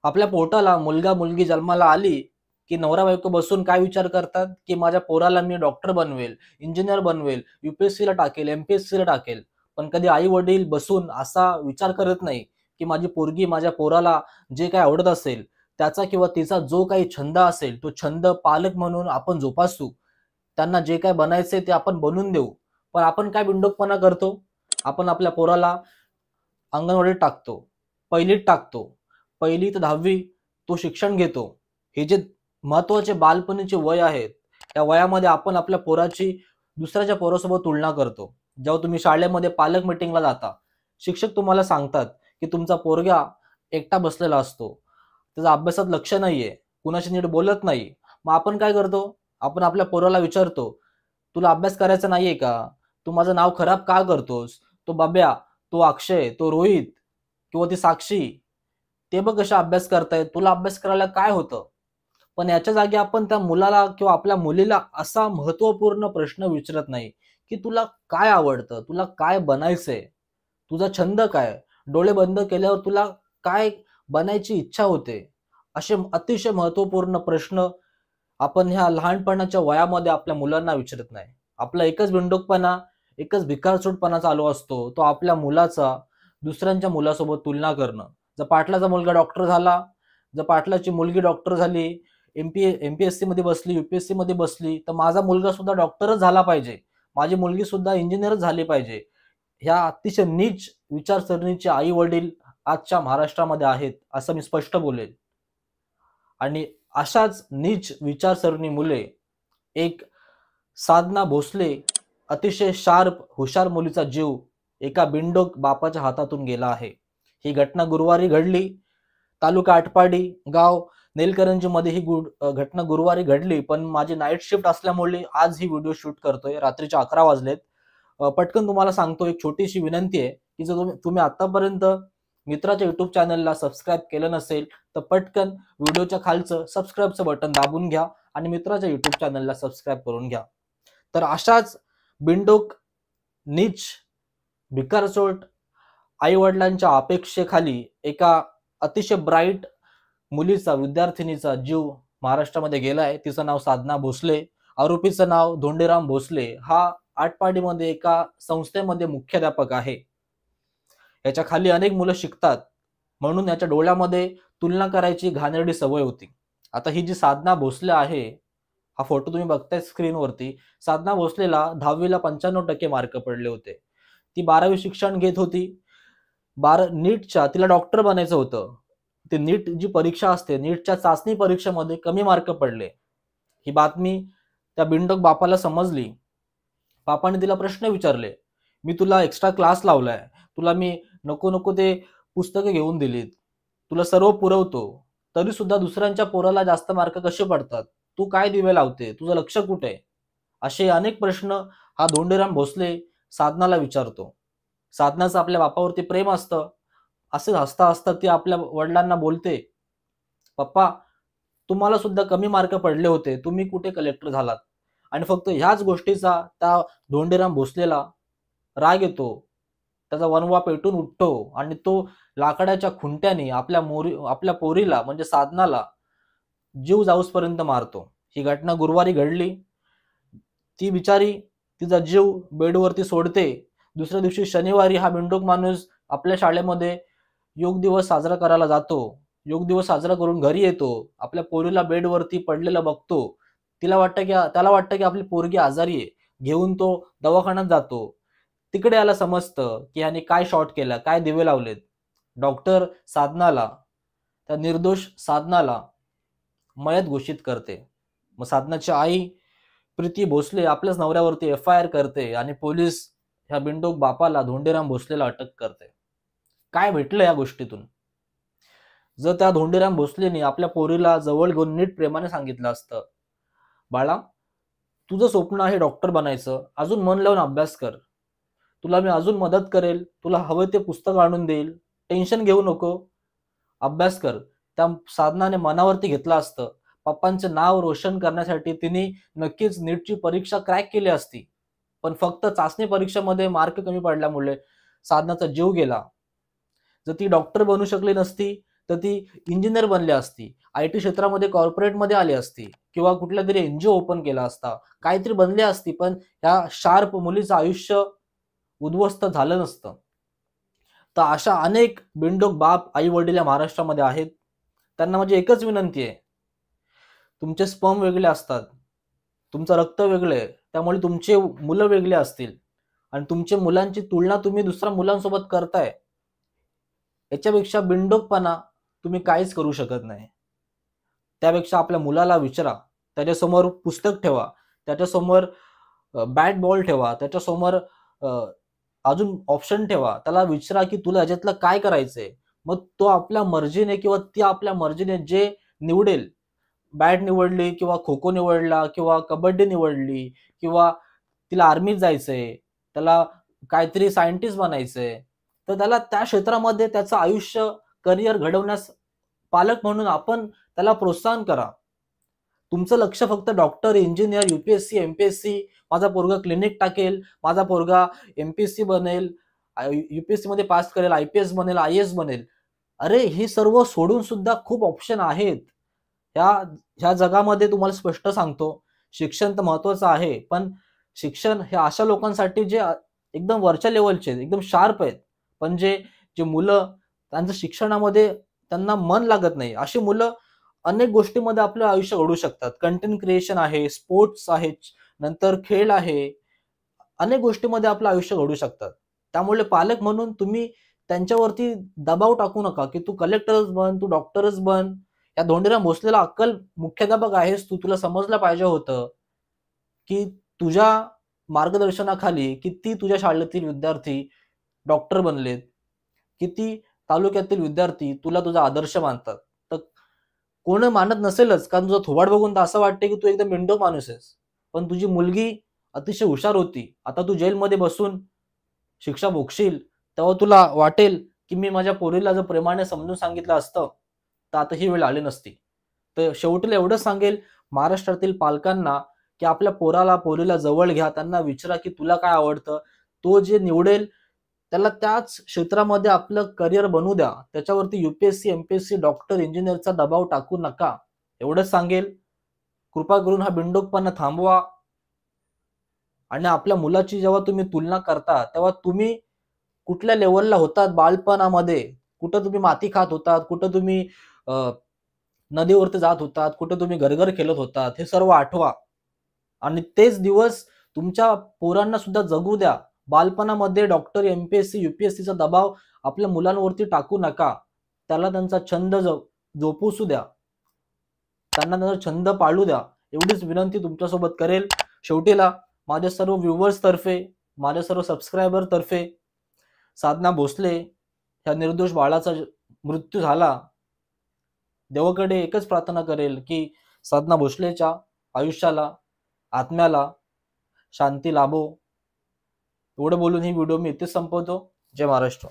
आपल्या पोटाला मुलगा मुलगी जन्माला आली की नवरा बायको बसून काय विचार करतात की माझ्या पोराला मी डॉक्टर बनवेल, इंजिनियर बनवेल, UPSC ला टाकेल, MPSC ला टाकेल. पण कधी आई वडील बसून असा विचार करत नाही की माझी पोरगी माझ्या पोराला जे काय आवडत असेल त्याचा किंवा तिचा जो काही छंद असेल तो छंद पालक म्हणून आपण जोपासू. त्यांना जे काय बनायचे ते आपण बनवून देऊ. पण आपण काय बिंडोकपणा करतो? आपण आपल्या पोराला अंगणवाडीत टाकतो, पहिलीत टाकतो, 1ली ते 10वी तो शिक्षण घेतो. हे जे महत्वाचे बालपणीचे वय आहेत, त्या वयामध्ये आपण आपल्या पोराची दुसऱ्याच्या पोरासोबत तुलना करतो. जेव्हा तुम्ही शाळेमध्ये पालक मीटिंगला जाता, शिक्षक तुम्हाला सांगतात की तुमचा पोरगा एकटा बसलेला असतो, त्याचा अभ्यासात लक्ष नाहीये, कुणाशी नीट बोलत नाही. मग आपण काय करतो? आपण आपल्या पोराला विचारतो, तुला अभ्यास करायचा नाहीये का? तू माझं नाव खराब का करतोस? तो बब्या, तो अक्षय, तो रोहित किंवा ती साक्षी, ते बघ कशा अभ्यास करतायत, तुला अभ्यास करायला काय होतं? पण याच्या जागी आपण त्या मुलाला किंवा आपल्या मुलीला असा महत्वपूर्ण प्रश्न विचारत नाही की तुला काय आवडतं, तुला काय बनायचंय, तुझा छंद काय, डोळे बंद केल्यावर तुला काय बनायची इच्छा होते. असे अतिशय महत्वपूर्ण प्रश्न आपण ह्या लहानपणाच्या वयामध्ये आपल्या मुलांना विचारत नाही. आपला एकच बिंडोकपणा, एकच भिकारचोटपणा चालू असतो, तो आपल्या मुलाचा दुसऱ्यांच्या मुलासोबत तुलना करणं. जर पाटलाचा मुलगा डॉक्टर झाला, जर पाटलाची मुलगी डॉक्टर झाली, MPSC मध्ये बसली, UPSC मध्ये बसली, तर माझा मुलगा सुद्धा डॉक्टरच झाला पाहिजे, माझी मुलगी सुद्धा इंजिनियरच झाली पाहिजे. ह्या अतिशय नीच विचारसरणीचे आई वडील आजच्या महाराष्ट्रामध्ये आहेत असं मी स्पष्ट बोलेल. आणि अशाच नीच विचारसरणी मुले एक साधना भोसले, अतिशय शार्प हुशार मुलीचा जीव एका बिंडोक बापाच्या हातातून गेला आहे. ही घटना गुरुवारी घडली. तालुका आटपाडी, गाव नेलकरंजी मध्ये ही घटना गुरुवारी घडली. पण माझी नाईट शिफ्ट असल्यामुळे आज ही व्हिडिओ शूट करतोय. रात्रीचे 11 वाजलेत. पटकन तुम्हाला सांगतो, एक छोटीशी विनंती आहे की जर तुम्ही आतापर्यंत मित्राच्या युट्यूब चॅनलला सबस्क्राईब केलं नसेल तर पटकन व्हिडिओच्या खालचं सबस्क्राईबचं बटन दाबून घ्या आणि मित्राच्या युट्यूब चॅनलला सबस्क्राईब करून घ्या. तर अशाच बिंडोक, नीच, भिकारचोट आई वडिलांच्या अपेक्षेखाली एका अतिशय ब्राईट मुलीचा, विद्यार्थिनीचा जीव महाराष्ट्रामध्ये गेलाय. तिचं नाव साधना भोसले, आरोपीचं नाव धोंडीराम भोसले. हा आटपाडीमध्ये एका संस्थेमध्ये मुख्याध्यापक आहे. याच्या खाली अनेक मुलं शिकतात, म्हणून याच्या डोळ्यामध्ये तुलना करायची घाणेरडी सवय होती. आता ही जी साधना भोसले आहे, हा फोटो तुम्ही बघताय स्क्रीनवरती, साधना भोसलेला 10वीला 95% मार्क पडले होते. ती 12वी शिक्षण घेत होती. नीटच्या तिला डॉक्टर बनायचं होतं. ते नीट जी परीक्षा असते, नीटच्या चाचणी परीक्षेमध्ये कमी मार्क पडले. ही बातमी त्या बिंडोक बापाला समजली. बापाने तिला प्रश्न विचारले, मी तुला एक्स्ट्रा क्लास लावलाय, तुला मी नको नको ते पुस्तकं घेऊन दिलीत, तुला सर्व पुरवतो, तरी सुद्धा दुसऱ्यांच्या पोराला जास्त मार्क कसे पडतात? तू काय दिवे लावते? तुझं लक्ष कुठे? असे अनेक प्रश्न हा धोंडीराम भोसले साधनाला विचारतो. साधनाचं आपल्या बापावरती प्रेम असतं. असे हसता हसता ती आपल्या वडिलांना बोलते, पप्पा, तुम्हाला सुद्धा कमी मार्क पडले होते, तुम्ही कुठे कलेक्टर झालात? आणि फक्त ह्याच गोष्टीचा त्या धोंडीराम भोसलेला राग येतो. त्याचा वनवा पेटून उठतो आणि तो लाकडाच्या खुंट्याने आपल्या पोरीला म्हणजे साधनाला जीव जाऊसपर्यंत मारतो. ही घटना गुरुवारी घडली. ती बिचारी तिचा जीव बेडवरती सोडते. दुसऱ्या दिवशी शनिवारी हा बिंडोक माणूस आपल्या शाळेमध्ये योग दिवस साजरा करायला जातो. योग दिवस साजरा करून घरी येतो. आपल्या पोरीला बेडवरती पडलेलं बघतो. त्याला वाटतं की आपली पोरगी आजारी आहे. घेऊन तो दवाखान्यात जातो. तिकडे याला समजतं की ह्याने काय शॉट केला, काय दिवे लावलेत. डॉक्टर साधनाला, त्या निर्दोष साधनाला मयत घोषित करते. मग साधनाची आई प्रीती भोसले आपल्याच नवऱ्यावरती FIR करते आणि पोलीस ह्या बिंडोक बापाला, धोंडीराम भोसलेला अटक करते. काय भेटलं या गोष्टीतून? जर त्या धोंडीराम भोसलेने आपल्या पोरीला जवळ घेऊन नीट प्रेमाने सांगितलं असतं, बाळा, तुझं स्वप्न आहे डॉक्टर बनायचं, अजून मन लावून अभ्यास कर, तुला मी अजून मदत करेल, तुला हवं ते पुस्तक आणून देईल, टेन्शन घेऊ नको, अभ्यास कर. त्या साधनाने मनावरती घेतलं असतं. पप्पांचं नाव रोशन करण्यासाठी तिने नक्कीच नीटची परीक्षा क्रॅक केली असती. पण फक्त चाचणी परीक्षेमध्ये मार्क कमी पडल्यामुळे साधनाचा जीव गेला. जर ती डॉक्टर बनू शकली नसती तर ती इंजिनियर बनली असती, IT क्षेत्रामध्ये कॉर्पोरेटमध्ये आली असती किंवा कुठल्या तरी NGO ओपन केला असता, काहीतरी बनली असती, पण ह्या शार्प मुलीचं आयुष्य उद्ध्वस्त झालं नसतं. तर अशा अनेक बिनडोक बाप आई वडील या महाराष्ट्रामध्ये आहेत. त्यांना माझी एकच विनंती आहे, तुमचे स्पर्म वेगळे असतात, तुमचं रक्त वेगळं आहे, त्यामुळे तुमचे मुलं वेगळे असतील आणि तुमच्या मुलांची तुलना तुम्ही दुसऱ्या मुलांसोबत करताय, याच्यापेक्षा बिनडोकपणा तुम्ही काहीच करू शकत नाही. त्यापेक्षा आपल्या मुलाला विचारा, त्याच्यासमोर पुस्तक ठेवा, त्याच्यासमोर बॅट बॉल ठेवा, त्याच्यासमोर अ, अजून ऑप्शन ठेवा, त्याला विचारा की तुला ह्याच्यातलं काय करायचंय. मग तो आपल्या मर्जीने किंवा ती आपल्या मर्जीने जे निवडेल, बॅट निवडली किंवा खो-खो निवडला किंवा कबड्डी निवडली किंवा तिला आर्मीत जायचंय, त्याला काहीतरी सायंटिस्ट बनायचंय, तर त्याला त्या क्षेत्रामध्ये त्याचं आयुष्य, करिअर घडवण्यास पालक म्हणून आपण त्याला प्रोत्साहन करा. तुमचं लक्ष फक्त डॉक्टर, इंजिनियर, UPSC, MPSC, माझा पोरगा क्लिनिक टाकेल, माझा पोरगा MPSC बनेल, UPSC मध्ये पास करेल, IPS बनेल, IAS बनेल. अरे हे सर्व सोडून सुद्धा खूप ऑप्शन आहेत. ह्या ह्या जगामध्ये तुम्हाला स्पष्ट सांगतो, शिक्षण तर महत्वाचं आहे, पण शिक्षण हे अशा लोकांसाठी जे एकदम वरच्या लेव्हलचे आहेत, एकदम शार्प आहेत. पण जे जे मुलं त्यांचं शिक्षणामध्ये त्यांना मन लागत नाही, अशी मुलं अनेक गोष्टींमध्ये आपलं आयुष्य घडवू शकतात. कंटेंट क्रिएशन आहे, स्पोर्ट्स आहे, नंतर खेळ आहे. अनेक गोष्टींमध्ये आपलं आयुष्य घडू शकतात. त्यामुळे पालक म्हणून तुम्ही त्यांच्यावरती दबाव टाकू नका, की तू कलेक्टरच बन, तू डॉक्टरच बन. या धोंडीराम भोसलेला अक्कल मुख्याध्यापक आहेस तू, तुला समजलं पाहिजे होतं, की तुझ्या मार्गदर्शनाखाली किती तुझ्या शाळेतील विद्यार्थी डॉक्टर बनलेत, किती तालुक्यातील विद्यार्थी तुला तुझा आदर्श मानतात. तर कोण मानत नसेलच, कारण तुझं थोबाड बघून तर असं वाटते की तू एकदम बिनडोक माणूस आहेस. पण तुझी मुलगी अतिशय हुशार होती. आता तू जेलमध्ये बसून शिक्षा भोगशील, तेव्हा तुला वाटेल की मी माझ्या पोरीला जर प्रेमाने समजून सांगितलं असतं, तर आता ही वेळ आली नसती. तर शेवटी एवढंच सांगेल महाराष्ट्रातील पालकांना, की आपल्या पोराला, पोरीला जवळ घ्या. त्यांना विचारा की तुला काय आवडतं? तो जे निवडेल त्याला त्याच क्षेत्रामध्ये आपलं करिअर बनवू द्या. त्याच्यावरती UPSC, MPSC, डॉक्टर, इंजिनिअरचा दबाव टाकू नका. एवढंच सांगेल. कृपा करून हा बिनडोकपणा थांबवा आणि आपल्या मुलाची जेव्हा तुम्ही तुलना करता, तेव्हा तुम्ही कुठल्या लेव्हलला होतात बालपणामध्ये, कुठं तुम्ही माती खात होतात, कुठं तुम्ही अ, नदीवरती जात होतात, कुठं तुम्ही घर खेळत होतात, हे सर्व आठवा आणि तेच दिवस तुमच्या पोरांना सुद्धा जगू द्या. बालपणामध्ये डॉक्टर, MPSC, UPSCचा दबाव आपल्या मुलांवरती टाकू नका. त्याला त्यांचा छंद जोपासू द्या. त्यांना त्यांचा छंद पाळू द्या. एवढीच विनंती तुमच्यासोबत करेल. शेवटीला माझ्या सर्व व्ह्यूअर्स तर्फे, माझ्या सर्व सबस्क्रायबर तर्फे, साधना भोसले ह्या निर्दोष बाळाचा मृत्यू झाला. देवाकडे एकच प्रार्थना करेल की साधना भोसलेच्या आयुष्याला, आत्म्याला शांती लाभो. एवढं बोलून ही व्हिडिओ मी इथेच संपवतो. जय महाराष्ट्र.